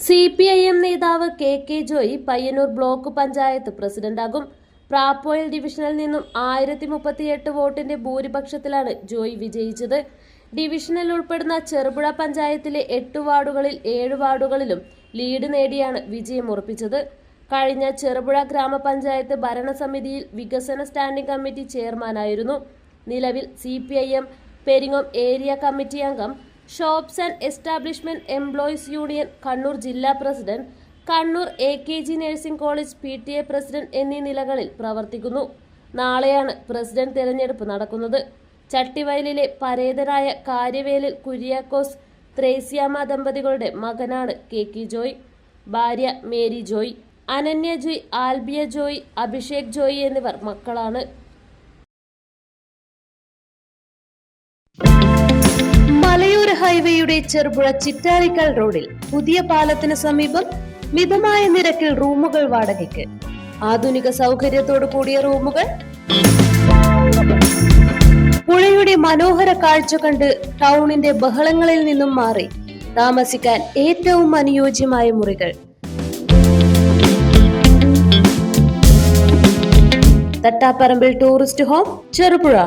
CPIM നേതാവ് K Joy Payyanur block panchayat പ്രസിഡന്റാകും. പ്രാപ്പോയിൽ ഡിവിഷനിൽ നിന്നും 1038 വോട്ടിന്റെ ഭൂരിപക്ഷത്തിലാണ് ജോയി വിജയിച്ചത്. ഡിവിഷനിൽ ഉൾപ്പെടുന്ന ചെറുപുഴ പഞ്ചായത്തിലെ 8 വാർഡുകളിൽ 7 വാർഡുകളിലും ലീഡ് നേടിയാണ് വിജയമുറപ്പിച്ചത്. കഴിഞ്ഞ ചെറുപുഴ ഗ്രാമപഞ്ചായത്ത് ഭരണസമിതിയിൽ വികസന സ്റ്റാൻഡിംഗ് കമ്മിറ്റി ചെയർമാനായിരുന്നു. നിലവിൽ CPIM പെരിങ്ങോം ഏരിയ കമ്മിറ്റി അംഗം, shops and establishment employees union Kannur ജില്ലാ president, Kannur AKG nursing college PTA president എന്നീ നിലകളിൽ പ്രവർത്തിക്കുന്നു. നാളെയാണ് പ്രസിഡന്റ് തെരഞ്ഞെടുപ്പ് നടക്കുന്നത്. ചട്ടിവയലിലെ പരേതരായ കാര്യവേലിൽ കുര്യാക്കോസ് ത്രേസ്യാമ്മ ദമ്പതികളുടെ മകനാണ് കെ ജോയ്. ഭാര്യ മേരി ജോയ്, അനന്യ ജോയ്, ആൽബിയ ജോയ്, അഭിഷേക് ജോയ് എന്നിവർ മക്കളാണ്. മലയോര ഹൈവേയുടെ ചെറുപുഴ ചിറ്റാരിക്കൽ റോഡിൽ പുതിയ പാലത്തിന് സമീപം മിതമായ നിരക്കിൽ റൂമുകൾ വാടകയ്ക്ക്. ആധുനിക സൗകര്യത്തോടു കൂടിയ റൂമുകൾ, പുഴയുടെ മനോഹര കാഴ്ച കണ്ട് ടൗണിന്റെ ബഹളങ്ങളിൽ നിന്നും മാറി താമസിക്കാൻ ഏറ്റവും അനുയോജ്യമായ മുറികൾ. Thattaparambil tourist home, Cherupuzha.